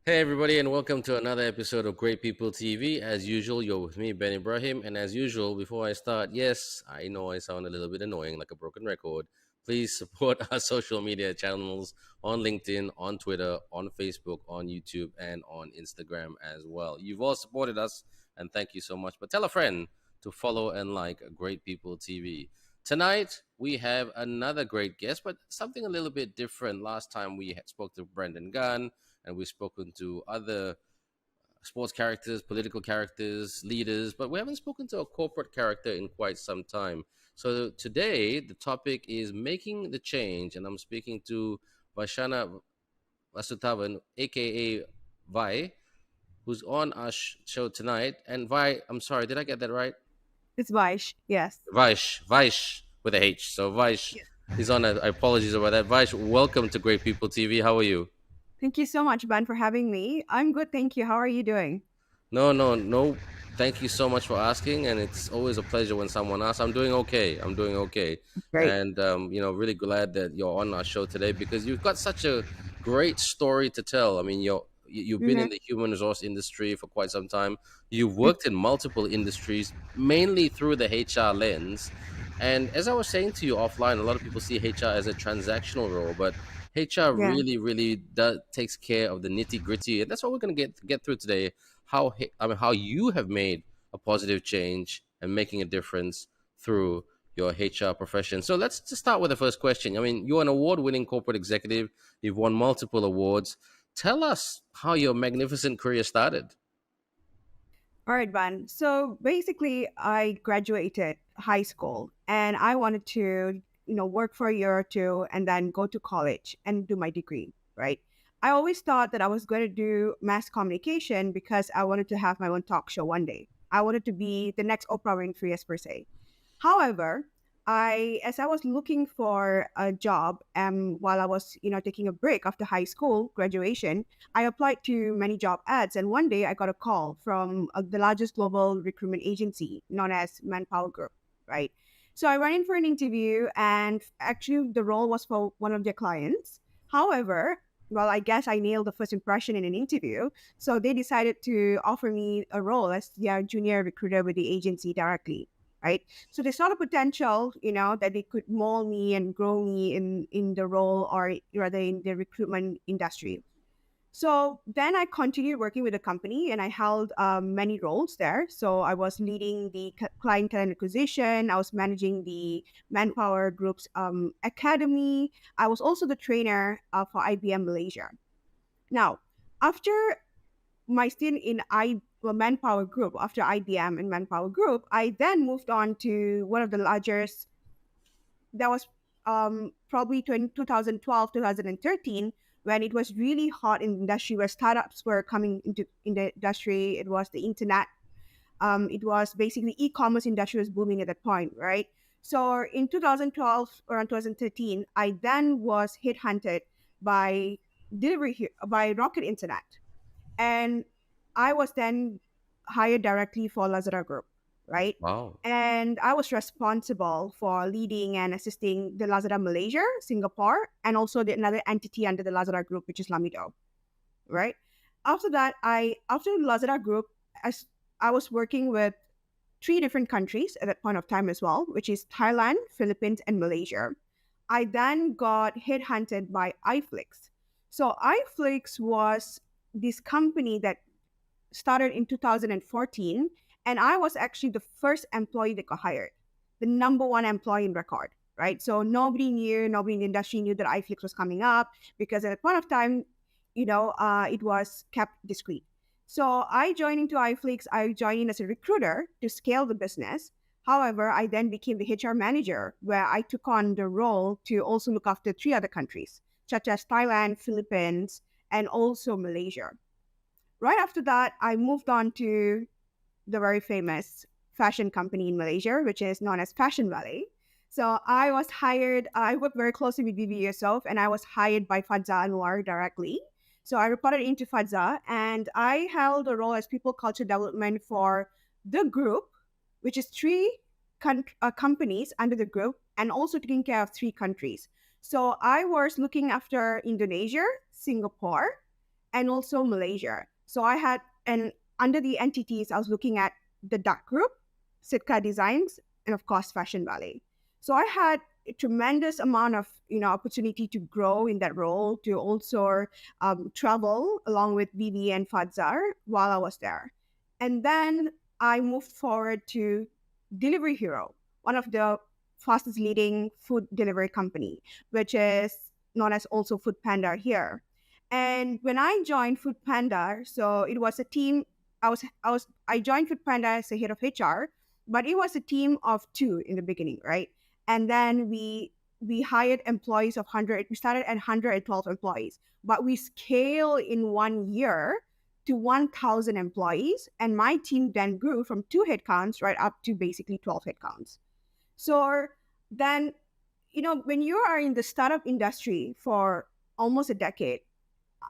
Hey, everybody, and welcome to another episode of Great People TV. As usual, you're with me, Ben Ibrahim. And as usual, before I start, yes, I know I sound a little bit annoying, like a broken record. Please support our social media channels on LinkedIn, on Twitter, on Facebook, on YouTube, and on Instagram as well. You've all supported us, and thank you so much. But tell a friend to follow and like Great People TV. Tonight, we have another great guest, but something a little bit different. Last time we spoke to Brendan Gunn, and we've spoken to other sports characters, political characters, leaders, but we haven't spoken to a corporate character in quite some time. So today, the topic is making the change, and I'm speaking to Vaishana Vasutavan, aka Vai, who's on our show tonight. And Vai, I'm sorry, did I get that right? It's Vaish, yes. Vaish with a H. So Vaish Yes. is on. I apologies about that. Vaish, welcome to Great People TV. How are you? Thank you so much, Ben, for having me. I'm good, thank you. How are you doing? No. Thank you so much for asking, and it's always a pleasure when someone asks. I'm doing okay. Great. And really glad that you're on our show today because you've got such a great story to tell. I mean, you've been Mm-hmm. in the human resource industry for quite some time. You've worked in multiple industries, mainly through the HR lens. And as I was saying to you offline, a lot of people see HR as a transactional role, but HR Yeah. really does takes care of the nitty gritty, and that's what we're going to get through today. How you have made a positive change and making a difference through your HR profession. So let's just start with the first question. I mean, you're an award-winning corporate executive. You've won multiple awards. Tell us how your magnificent career started. All right, Ben. So basically, I graduated high school and I wanted to, work for a year or two and then go to college and do my degree, right? I always thought that I was going to do mass communication because I wanted to have my own talk show one day. I wanted to be the next Oprah Winfrey, as per se. However, as I was looking for a job, while I was, taking a break after high school graduation, I applied to many job ads, and one day I got a call from the largest global recruitment agency known as Manpower Group, right? So I went in for an interview, and actually the role was for one of their clients. However, well, I guess I nailed the first impression in an interview, so they decided to offer me a role as their junior recruiter with the agency directly, right? So they saw the potential, that they could mold me and grow me in the role, or rather in the recruitment industry. So then I continued working with the company and I held many roles there. So I was leading the client talent acquisition. I was managing the Manpower Group's academy. I was also the trainer for IBM Malaysia. Now, after my stint in Manpower Group, after IBM and Manpower Group, I then moved on to one of the largest, that was probably 2012, 2013, when it was really hot in the industry, where startups were coming into in the industry. It was the internet. It was basically e-commerce industry was booming at that point, right? So in 2012, around 2013, I then was headhunted by by Rocket Internet, and I was then hired directly for Lazada Group, right? Wow. And I was responsible for leading and assisting the Lazada Malaysia, Singapore, and also another entity under the Lazada Group, which is Lamido, right? After that, after Lazada Group, as I was working with three different countries at that point of time as well, which is Thailand, Philippines, and Malaysia. I then got headhunted by iFlix. So iFlix was this company that started in 2014, and I was actually the first employee that got hired, the number one employee in record, right? So nobody in the industry knew that iFlix was coming up because at that point of time, it was kept discreet. So I joined into iFlix. I joined in as a recruiter to scale the business. However, I then became the HR manager, where I took on the role to also look after three other countries, such as Thailand, Philippines, and also Malaysia. Right after that, I moved on to the very famous fashion company in Malaysia, which is known as Fashion Valley. So I was hired, I worked very closely with Vivi Yusuf, and I was hired by Fadza Anwar directly. So I reported into Fadza, and I held a role as people culture development for the group, which is three companies under the group, and also taking care of 3 countries. So I was looking after Indonesia, Singapore, and also Malaysia. So I had, and under the entities, I was looking at the Duck Group, Sitka Designs, and of course, Fashion Valley. So I had a tremendous amount of opportunity to grow in that role, to also travel along with Vivi and Fadzar while I was there. And then I moved forward to Delivery Hero, one of the fastest leading food delivery company, which is known as also Food Panda here. And when I joined Food Panda, so it was a team. I joined Food Panda as a head of HR, but it was a team of two in the beginning, right? And then we hired employees of 100. We started at 112 employees, but we scale in 1 year to 1,000 employees, and my team then grew from 2 headcounts right up to basically 12 headcounts. So then, when you are in the startup industry for almost a decade,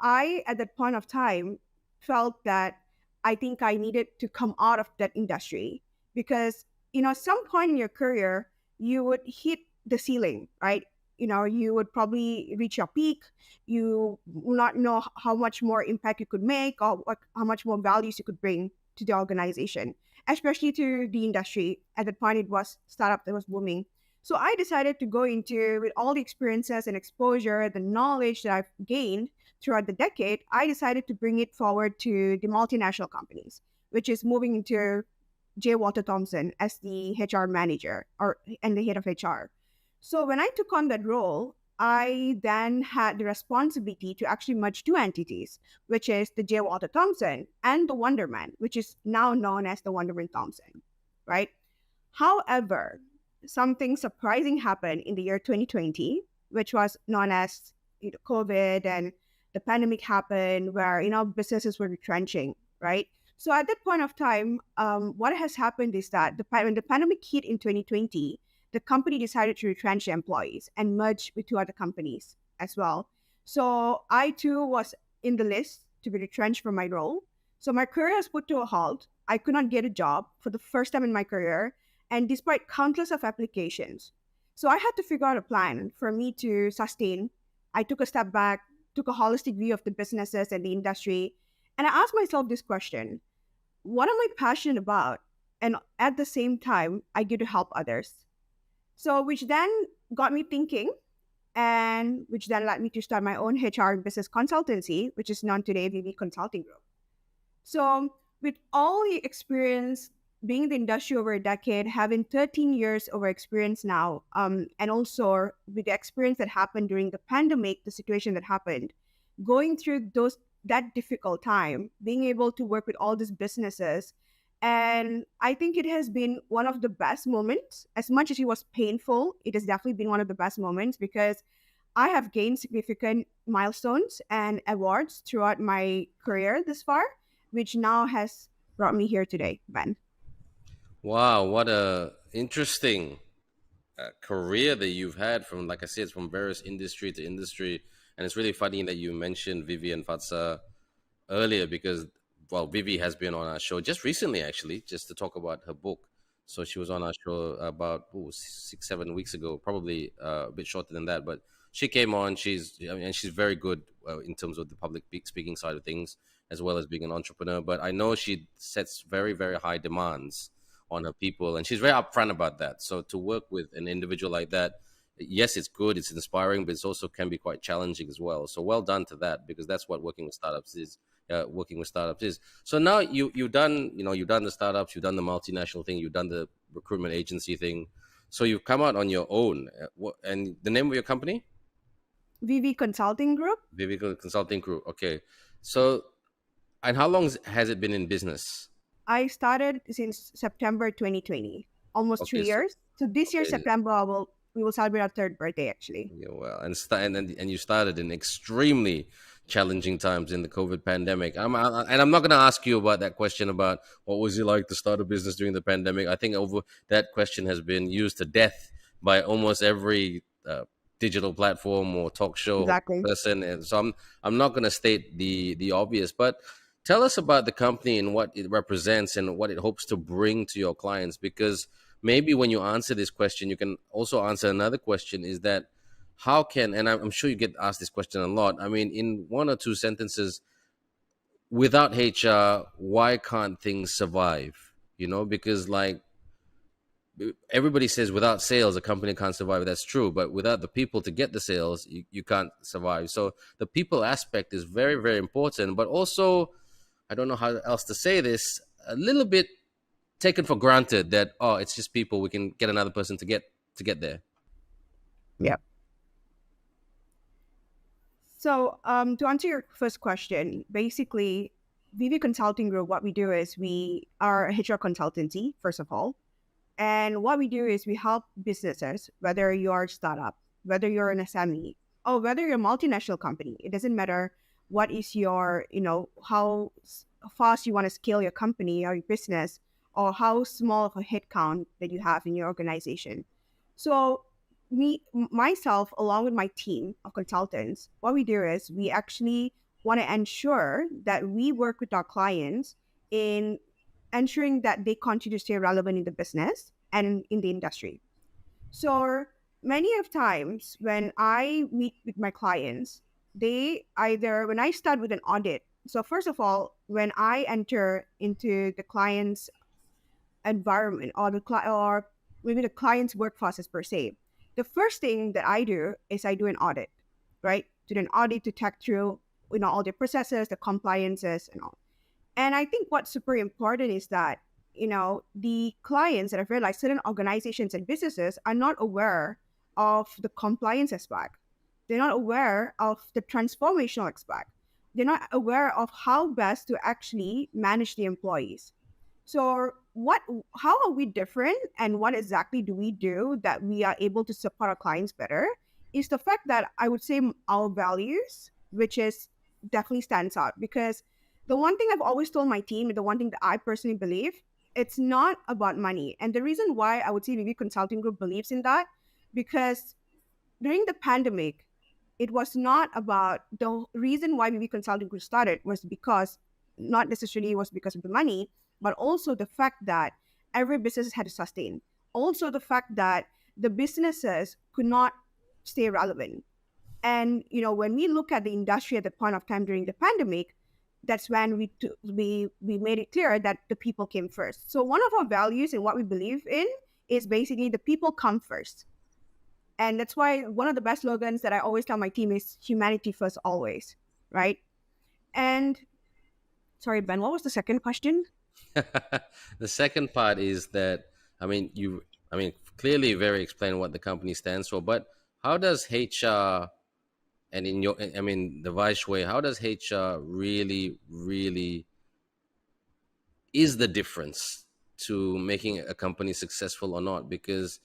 I, at that point of time, felt that I think I needed to come out of that industry because, some point in your career, you would hit the ceiling, right? You would probably reach your peak. You will not know how much more impact you could make or how much more values you could bring to the organization, especially to the industry. At that point, it was startup that was booming. So I decided to go into, with all the experiences and exposure, the knowledge that I've gained throughout the decade, I decided to bring it forward to the multinational companies, which is moving into J. Walter Thompson as the HR manager and the head of HR. So when I took on that role, I then had the responsibility to actually merge two entities, which is the J. Walter Thompson and the Wonderman, which is now known as the Wonderman Thompson, right? However, something surprising happened in the year 2020, which was known as COVID, and the pandemic happened where businesses were retrenching, right? So at that point of time, what has happened is that when the pandemic hit in 2020, the company decided to retrench their employees and merge with two other companies as well. So I too was in the list to be retrenched from my role. So my career was put to a halt. I could not get a job for the first time in my career, and despite countless of applications. So I had to figure out a plan for me to sustain. I took a step back, took a holistic view of the businesses and the industry, and I asked myself this question: what am I passionate about? And at the same time, I get to help others. So, which then got me thinking, and which then led me to start my own HR and business consultancy, which is known today VV Consulting Group. So, with all the experience being in the industry over a decade, having 13 years over experience now, and also with the experience that happened during the pandemic, the situation that happened, going through that difficult time, being able to work with all these businesses, and I think it has been one of the best moments. As much as it was painful, it has definitely been one of the best moments because I have gained significant milestones and awards throughout my career this far, which now has brought me here today, Ben. Wow, what a interesting career that you've had from, like I said, from various industry to industry. And it's really funny that you mentioned Vivian Fatsa earlier because, well, Vivi has been on our show just recently, actually, just to talk about her book. So she was on our show about 6, 7 weeks ago, probably a bit shorter than that. But she came on. And she's very good in terms of the public speaking side of things, as well as being an entrepreneur. But I know she sets very, very high demands on her people, and she's very upfront about that. So to work with an individual like that, yes, it's good, it's inspiring, but it's also can be quite challenging as well. So well done to that, because that's what working with startups is. So now you've done you've done the startups, you've done the multinational thing, you've done the recruitment agency thing. So you've come out on your own. And the name of your company? VV Consulting Group. Vivical Consulting Group. Okay. So, and how long has it been in business? I started since September 2020, almost three Okay. So, years. So this year, okay. September, we will celebrate our third birthday, actually. Yeah, well, and you started in extremely challenging times in the COVID pandemic. And I'm not going to ask you about that question about what was it like to start a business during the pandemic. I think over that question has been used to death by almost every digital platform or talk show Exactly. person, and so I'm not going to state the obvious, but tell us about the company and what it represents and what it hopes to bring to your clients, because maybe when you answer this question, you can also answer another question: is that how can, and I'm sure you get asked this question a lot. I mean, in one or two sentences, without HR, why can't things survive? Because like everybody says, without sales, a company can't survive. That's true. But without the people to get the sales, you can't survive. So the people aspect is very, very important. But also, I don't know how else to say this, a little bit taken for granted that, oh, it's just people. We can get another person to get there. Yeah. So, to answer your first question, basically, VV Consulting Group, what we do is we are a HR consultancy, first of all. And what we do is we help businesses, whether you're a startup, whether you're an SME, or whether you're a multinational company. It doesn't matter what is your, how fast you want to scale your company or your business, or how small of a headcount that you have in your organization. So myself, along with my team of consultants, what we do is we actually want to ensure that we work with our clients in ensuring that they continue to stay relevant in the business and in the industry. So many of times when I meet with my clients, they either, when I start with an audit, so first of all, when I enter into the client's environment or or maybe the client's work process per se, the first thing that I do is I do an audit, right? Do an audit to check through, all the processes, the compliances, and all. And I think what's super important is that, the clients that have realized certain organizations and businesses are not aware of the compliance aspect. They're not aware of the transformational aspect. They're not aware of how best to actually manage the employees. So how are we different and what exactly do we do that we are able to support our clients better is the fact that I would say our values, which is definitely stands out, because the one thing I've always told my team and the one thing that I personally believe, it's not about money. And the reason why I would say maybe Consulting Group believes in that, because during the pandemic, it was not about, the reason why maybe Consulting Group started was because, not necessarily was because of the money, but also the fact that every business had to sustain. Also the fact that the businesses could not stay relevant. And when we look at the industry at the point of time during the pandemic, that's when we made it clear that the people came first. So one of our values and what we believe in is basically the people come first. And that's why one of the best slogans that I always tell my team is humanity first always, right? And sorry, Ben, what was the second question? The second part is that, clearly very explain what the company stands for, but how does HR, and in your, the Vice way, how does HR really, really is the difference to making a company successful or not? Because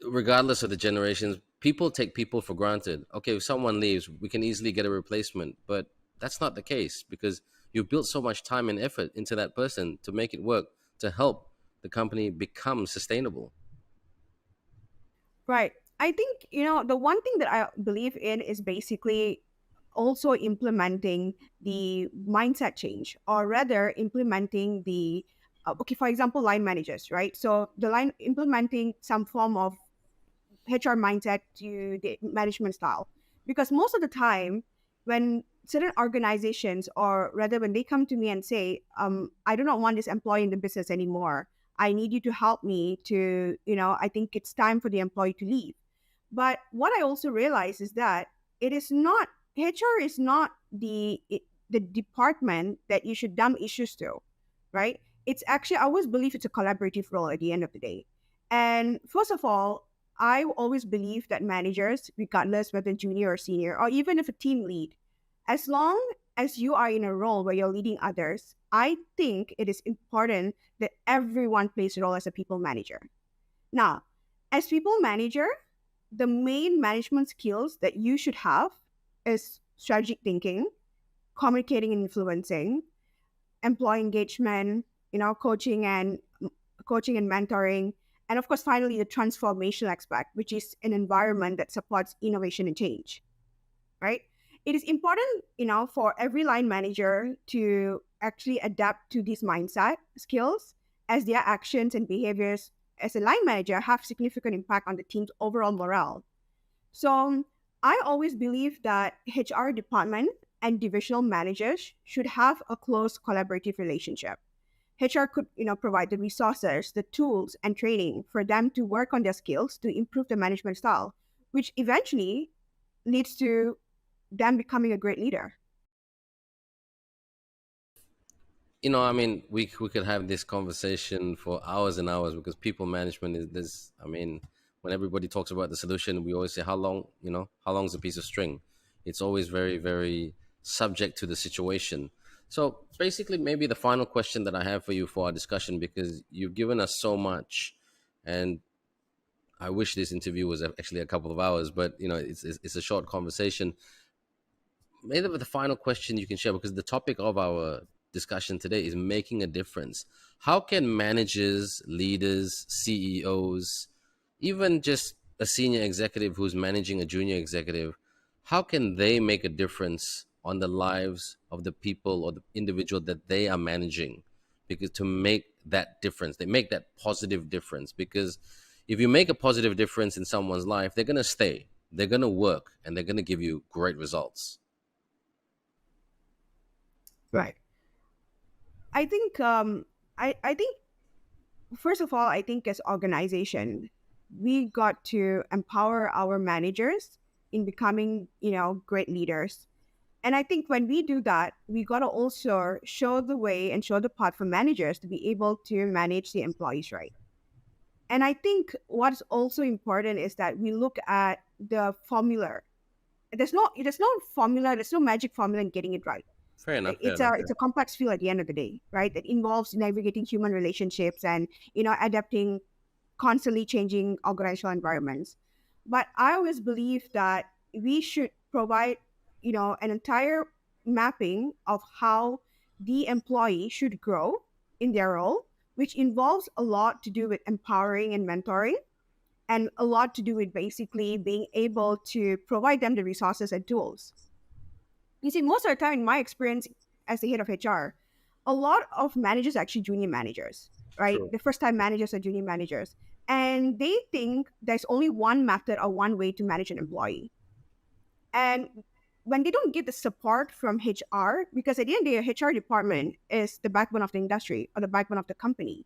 regardless of the generations, people take people for granted. Okay, if someone leaves, we can easily get a replacement, but that's not the case, because you built so much time and effort into that person to make it work, to help the company become sustainable. Right. I think, the one thing that I believe in is basically also implementing the mindset change, or rather implementing the, okay, for example, line managers, right? So the line implementing some form of HR mindset to the management style. Because most of the time, when certain organizations, or rather when they come to me and say, I do not want this employee in the business anymore, I need you to help me to, I think it's time for the employee to leave. But what I also realize is that it is not, HR is not the department that you should dump issues to, right? It's actually, I always believe it's a collaborative role at the end of the day. And first of all, I always believe that managers, regardless whether junior or senior, or even if a team lead, as long as you are in a role where you're leading others, I think it is important that everyone plays a role as a people manager. Now, as people manager, the main management skills that you should have is strategic thinking, communicating and influencing, employee engagement, coaching and mentoring, and of course, finally, the transformational aspect, which is an environment that supports innovation and change, right? It is important, for every line manager to actually adapt to these mindset skills as their actions and behaviors as a line manager have significant impact on the team's overall morale. So I always believe that HR department and divisional managers should have a close collaborative relationship. HR could, provide the resources, the tools, and training for them to work on their skills to improve the management style, which eventually leads to them becoming a great leader. I mean, we could have this conversation for hours and hours because people management is this. I mean, when everybody talks about the solution, we always say how long. How long is a piece of string? It's always very very subject to the situation. So basically, maybe the final question that I have for you for our discussion, because you've given us so much, and I wish this interview was actually a couple of hours, but it's a short conversation. Maybe the final question you can share, because the topic of our discussion today is making a difference. How can managers, leaders, CEOs, even just a senior executive who's managing a junior executive, how can they make a difference on the lives of the people or the individual that they are managing? Because to make that difference, they make that positive difference. Because if you make a positive difference in someone's life, they're going to stay, they're going to work, and they're going to give you great results. Right. I think I think first of all, I think as organization, we got to empower our managers in becoming, great leaders. And I think when we do that, we got to also show the way and show the path for managers to be able to manage the employees right. And I think what's also important is that we look at the formula. There's no formula, there's no magic formula in getting it right. Fair enough. Fair It's enough. a complex field at the end of the day, right? That involves navigating human relationships and adapting constantly changing organizational environments. But I always believe that we should provide, an entire mapping of how the employee should grow in their role, which involves a lot to do with empowering and mentoring, and a lot to do with basically being able to provide them the resources and tools. You see, most of the time, in my experience as the head of HR, a lot of managers are actually junior managers, right? True. The first time managers are junior managers. And they think there's only one method or one way to manage an employee. And when they don't get the support from HR, because at the end of the day, HR department is the backbone of the industry or the backbone of the company.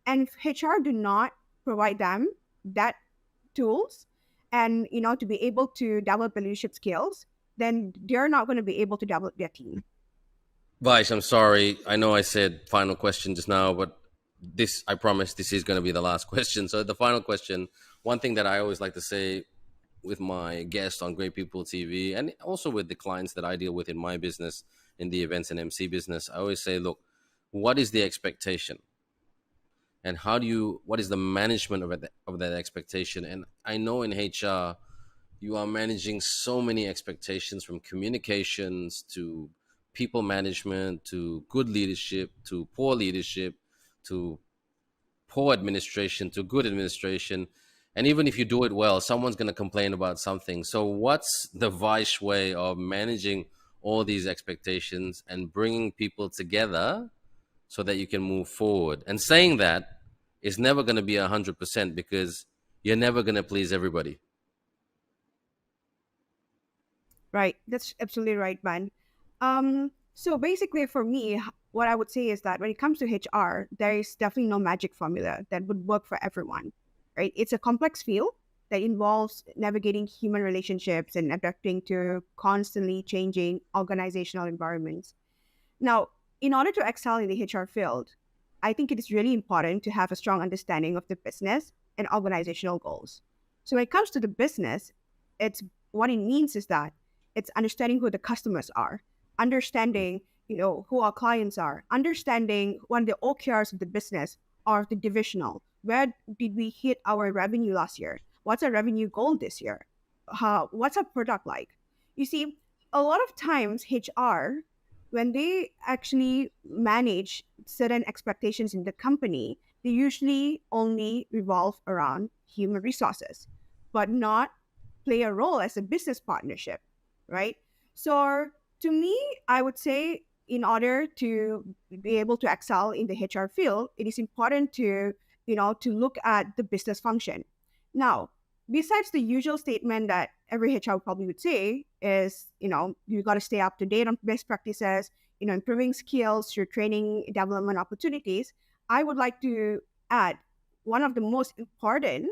And if HR do not provide them that tools and to be able to develop the leadership skills, then they're not going to be able to develop their team. Vice, I'm sorry. I know I said final question just now, but I promise this is going to be the last question. So, the final question, one thing that I always like to say with my guests on Great People TV and also with the clients that I deal with in my business, in the events and MC business, I always say, look, what is the expectation? And what is the management of that expectation? And I know in HR, you are managing so many expectations, from communications to people management to good leadership to poor leadership to poor administration to good administration. And even if you do it well, someone's going to complain about something. So what's the vice way of managing all these expectations and bringing people together so that you can move forward? And saying that is never going to be 100% because you're never going to please everybody. Right. That's absolutely right, man. So basically, for me, what I would say is that when it comes to HR, there is definitely no magic formula that would work for everyone. Right? It's a complex field that involves navigating human relationships and adapting to constantly changing organizational environments. Now, in order to excel in the HR field, I think it is really important to have a strong understanding of the business and organizational goals. So when it comes to the business, it's what it means is that it's understanding who the customers are, understanding, who our clients are, understanding what the OKRs of the business or the divisional. Where did we hit our revenue last year? What's our revenue goal this year? What's our product like? You see, a lot of times HR, when they actually manage certain expectations in the company, they usually only revolve around human resources, but not play a role as a business partnership, right? So to me, I would say in order to be able to excel in the HR field, it is important to to look at the business function. Now, besides the usual statement that every HR probably would say is, you got to stay up to date on best practices, improving skills through training development opportunities, I would like to add one of the most important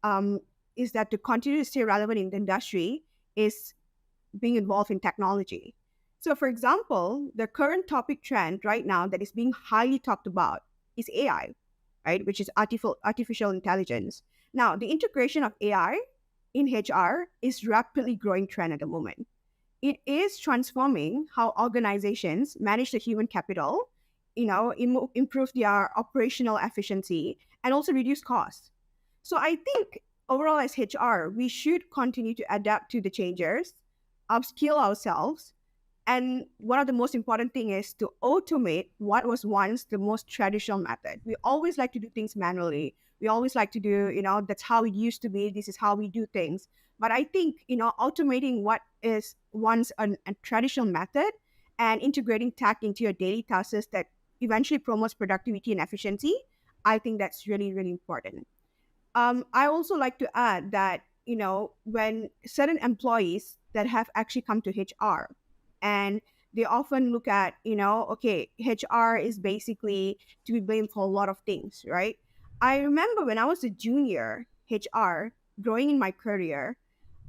um, is that to continue to stay relevant in the industry is being involved in technology. So, for example, the current topic trend right now that is being highly talked about is AI, right? Which is artificial intelligence. Now, the integration of AI in HR is rapidly growing trend at the moment. It is transforming how organizations manage the human capital, improve their operational efficiency, and also reduce costs. So I think overall as HR, we should continue to adapt to the changes, upskill ourselves, and one of the most important thing is to automate what was once the most traditional method. We always like to do things manually. We always like to do, that's how it used to be. This is how we do things. But I think, automating what is once a traditional method and integrating tech into your daily tasks that eventually promotes productivity and efficiency, I think that's really, really important. I also like to add that, when certain employees that have actually come to HR and they often look at, okay, HR is basically to be blamed for a lot of things, right? I remember when I was a junior HR growing in my career,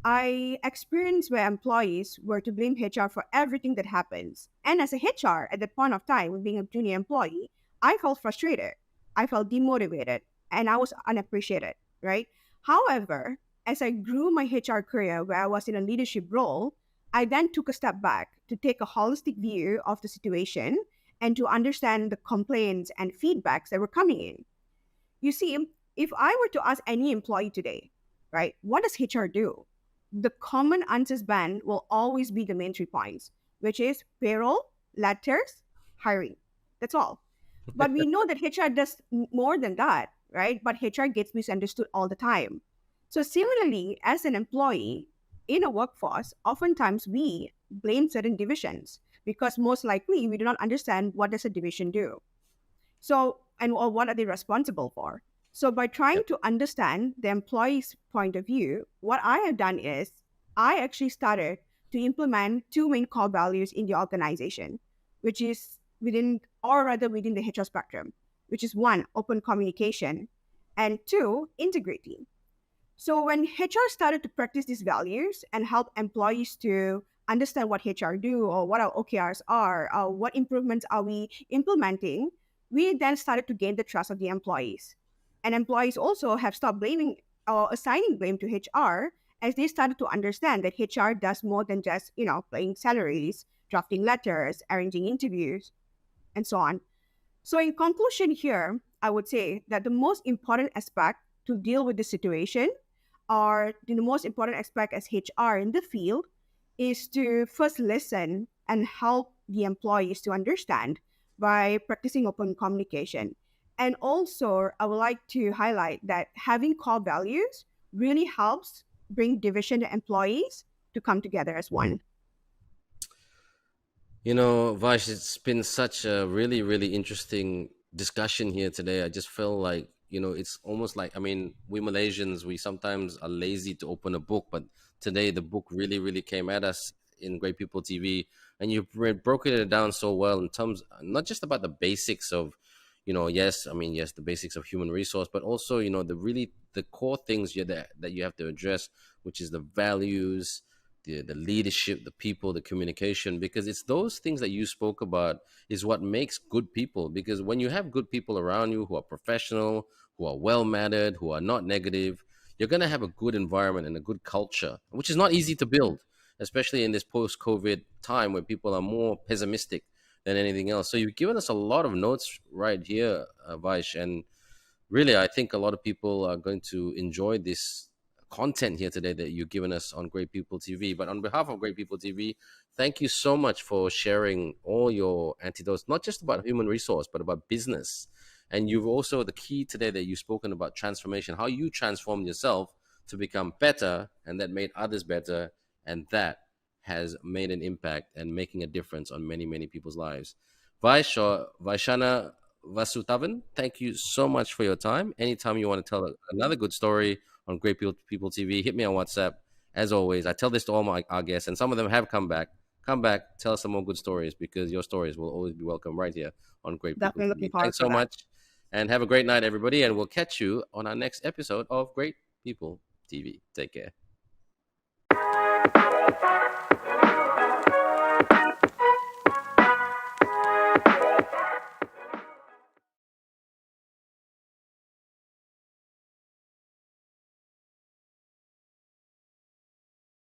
I experienced where employees were to blame HR for everything that happens. And as a HR at that point of time, being a junior employee, I felt frustrated. I felt demotivated and I was unappreciated, right? However, as I grew my HR career where I was in a leadership role, I then took a step back to take a holistic view of the situation and to understand the complaints and feedbacks that were coming in. You see, if I were to ask any employee today, right, what does HR do? The common answers band will always be the main 3 points, which is payroll, letters, hiring. That's all. But we know that HR does more than that, right? But HR gets misunderstood all the time. So, similarly, as an employee in a workforce, oftentimes we blame certain divisions because most likely we do not understand what does a division do. So, and or what are they responsible for? So, by trying Yep. to understand the employee's point of view, what I have done is I actually started to implement two main core values in the organization, which is within, or rather within the HR spectrum, which is one, open communication, and two, integrity. So when HR started to practice these values and help employees to understand what HR do or what our OKRs are, what improvements are we implementing, we then started to gain the trust of the employees. And employees also have stopped blaming or assigning blame to HR as they started to understand that HR does more than just, paying salaries, drafting letters, arranging interviews, and so on. So, in conclusion, here, I would say that the most important aspect to deal with the situation, or the most important aspect as HR in the field, is to first listen and help the employees to understand by practicing open communication. And also, I would like to highlight that having core values really helps bring division employees to come together as one. Vash, it's been such a really, really interesting discussion here today. I just feel like, it's almost like, I mean, we Malaysians, we sometimes are lazy to open a book, but today the book really, really came at us in Great People TV. And you broken it down so well in terms, not just about the basics of, yes, I mean, yes, the basics of human resource, but also, the core things that you have to address, which is the values, the leadership, the people, the communication, because it's those things that you spoke about is what makes good people. Because when you have good people around you who are professional, who are well mannered, who are not negative, you're going to have a good environment and a good culture, which is not easy to build, especially in this post-COVID time where people are more pessimistic than anything else. So you've given us a lot of notes right here, Vaish, and really, I think a lot of people are going to enjoy this content here today that you've given us on Great People TV. But on behalf of Great People TV, thank you so much for sharing all your antidotes, not just about human resource, but about business. And you've also, the key today that you've spoken about transformation, how you transformed yourself to become better, and that made others better. And that has made an impact and making a difference on many, many people's lives. Vaishana, Vasutavan, thank you so much for your time. Anytime you want to tell another good story on Great People TV, hit me on WhatsApp. As always, I tell this to all my our guests, and some of them have come back. Come back, tell us some more good stories because your stories will always be welcome right here on Great People Definitely looking TV. forward Thanks for so that. much, and have a great night, everybody. And we'll catch you on our next episode of Great People TV. Take care.